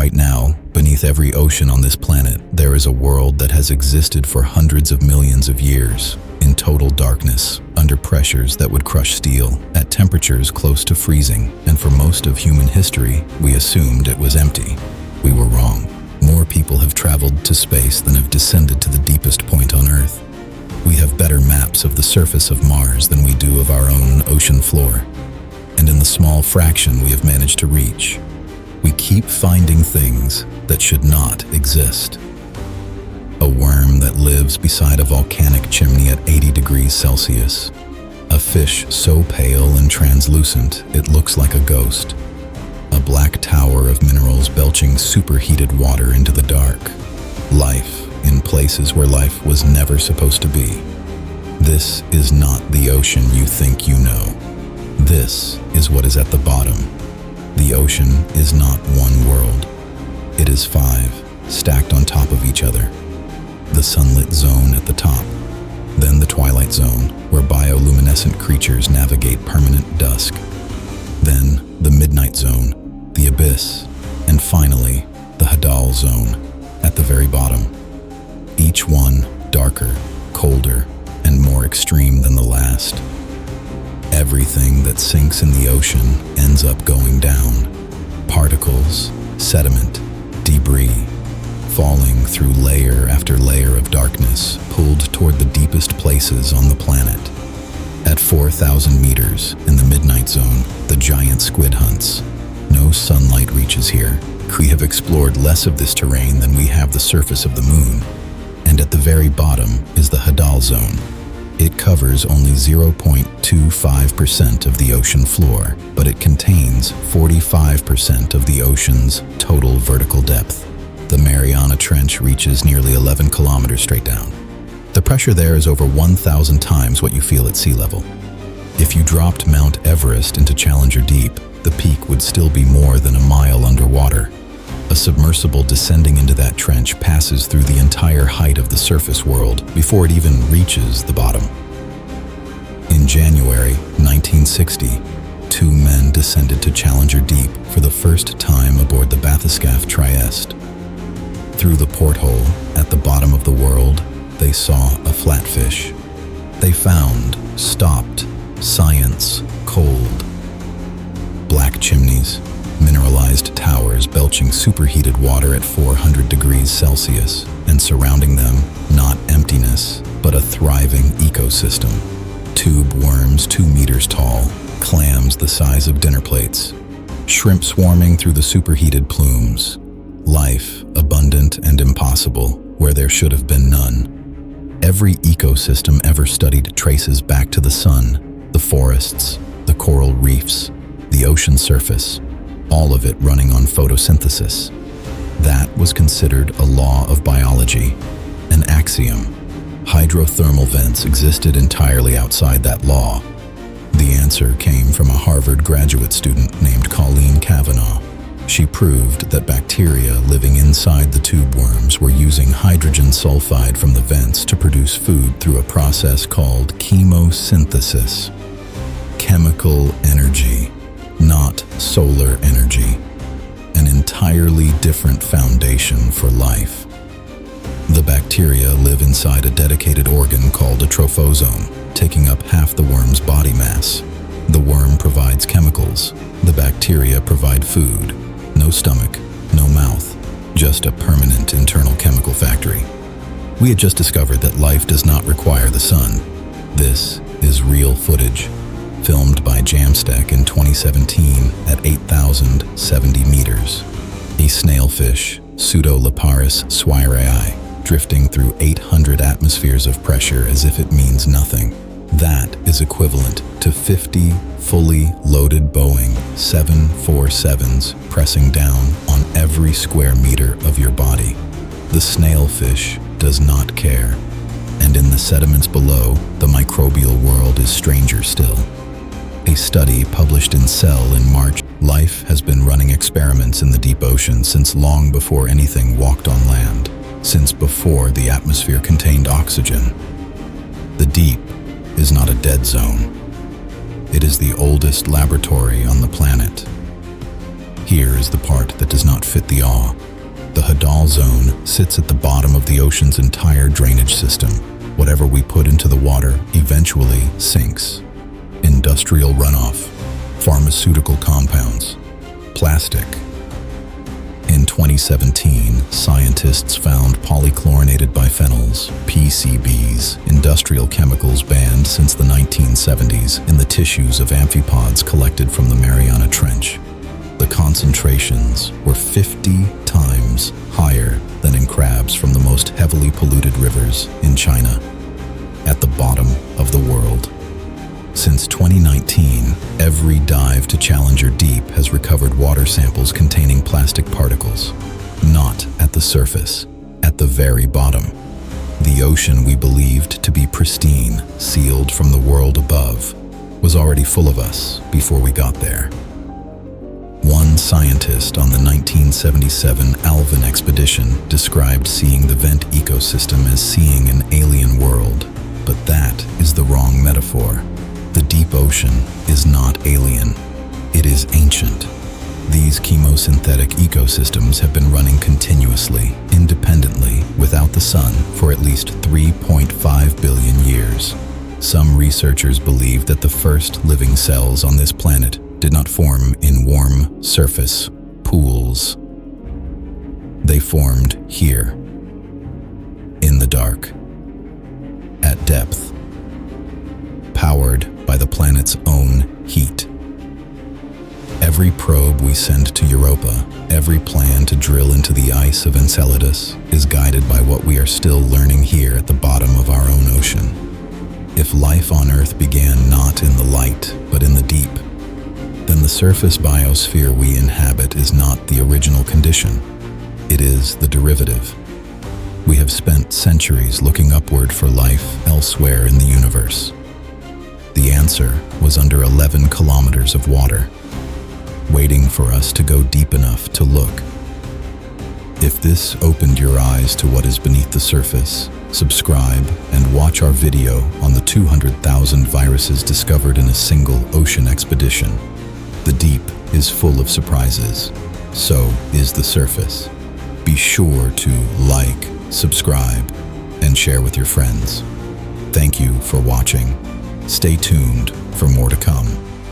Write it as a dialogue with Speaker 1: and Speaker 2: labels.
Speaker 1: Right now, beneath every ocean on this planet, there is a world that has existed for hundreds of millions of years, in total darkness, under pressures that would crush steel, at temperatures close to freezing, and for most of human history, we assumed it was empty. We were wrong. More people have traveled to space than have descended to the deepest point on Earth. We have better maps of the surface of Mars than we do of our own ocean floor. And in the small fraction we have managed to reach, we keep finding things that should not exist. A worm that lives beside a volcanic chimney at 80 degrees Celsius. A fish so pale and translucent it looks like a ghost. A black tower of minerals belching superheated water into the dark. Life in places where life was never supposed to be. This is not the ocean you think you know. This is what is at the bottom. The ocean is not one world. It is 5, stacked on top of each other. The sunlit zone at the top, then the twilight zone, where bioluminescent creatures navigate permanent dusk. Then the midnight zone, the abyss, and finally, the Hadal zone, at the very bottom. Each one darker, colder, and more extreme than the last. Everything that sinks in the ocean ends up going down. Particles, sediment, debris, falling through layer after layer of darkness, pulled toward the deepest places on the planet. At 4,000 meters, in the midnight zone, the giant squid hunts. No sunlight reaches here. We have explored less of this terrain than we have the surface of the moon. And at the very bottom is the Hadal zone. It covers only 0.25% of the ocean floor, but it contains 45% of the ocean's total vertical depth. The Mariana Trench reaches nearly 11 kilometers straight down. The pressure there is over 1,000 times what you feel at sea level. If you dropped Mount Everest into Challenger Deep, the peak would still be more than a mile underwater. A submersible descending into that trench passes through the entire height of the surface world before it even reaches the bottom. In January 1960, 2 men descended to Challenger Deep for the first time aboard the bathyscaphe Trieste. Through the porthole at the bottom of the world, they saw a flatfish. They found, stopped, science cold. Black chimneys, mineralized towers belching superheated water at 400 degrees Celsius, and surrounding them, not emptiness, but a thriving ecosystem. Tube worms 2 meters tall, clams the size of dinner plates, shrimp swarming through the superheated plumes. Life abundant and impossible where there should have been none. Every ecosystem ever studied traces back to the sun, the forests, the coral reefs, the ocean surface, all of it running on photosynthesis. That was considered a law of biology, an axiom. Hydrothermal vents existed entirely outside that law. The answer came from a Harvard graduate student named Colleen Cavanaugh. She proved that bacteria living inside the tube worms were using hydrogen sulfide from the vents to produce food through a process called chemosynthesis. Chemical energy, not solar energy. An entirely different foundation for life. The bacteria live inside a dedicated organ called a trophosome, taking up half the worm's body mass. The worm provides chemicals. The bacteria provide food. No stomach, no mouth, just a permanent internal chemical factory. We had just discovered that life does not require the sun. This is real footage, filmed by Jamstack in 2017 at 8,070 meters. A snailfish, Pseudolaparis swirei, drifting through 800 atmospheres of pressure as if it means nothing. That is equivalent to 50 fully loaded Boeing 747s pressing down on every square meter of your body. The snailfish does not care. And in the sediments below, the microbial world is stranger still. A study published in Cell in March. Life has been running experiments in the deep ocean since long before anything walked on land, since before the atmosphere contained oxygen. The deep is not a dead zone. It is the oldest laboratory on the planet. Here is the part that does not fit the awe. The Hadal Zone sits at the bottom of the ocean's entire drainage system. Whatever we put into the water eventually sinks. Industrial runoff, pharmaceutical compounds, plastic. In 2017, scientists found polychlorinated biphenyls, PCBs, industrial chemicals banned since the 1970s, in the tissues of amphipods collected from the Mariana Trench. The concentrations were 50 times higher than in crabs from the most heavily polluted rivers in China, at the bottom of the world. Since 2019, every dive to Challenger Deep has recovered water samples containing plastic particles. Not at the surface, at the very bottom. The ocean we believed to be pristine, sealed from the world above, was already full of us before we got there. One scientist on the 1977 Alvin expedition described seeing the vent ecosystem as seeing an alien world, but that is the wrong metaphor. The deep ocean is not alien. It is ancient. These chemosynthetic ecosystems have been running continuously, independently, without the sun for at least 3.5 billion years. Some researchers believe that the first living cells on this planet did not form in warm surface pools. They formed here, in the dark, at depth, powered by the planet's own heat. Every probe we send to Europa, every plan to drill into the ice of Enceladus, is guided by what we are still learning here at the bottom of our own ocean. If life on Earth began not in the light, but in the deep, then the surface biosphere we inhabit is not the original condition. It is the derivative. We have spent centuries looking upward for life elsewhere in the universe. The answer was under 11 kilometers of water, waiting for us to go deep enough to look. If this opened your eyes to what is beneath the surface, subscribe and watch our video on the 200,000 viruses discovered in a single ocean expedition. The deep is full of surprises. So is the surface. Be sure to like, subscribe, and share with your friends. Thank you for watching. Stay tuned for more to come.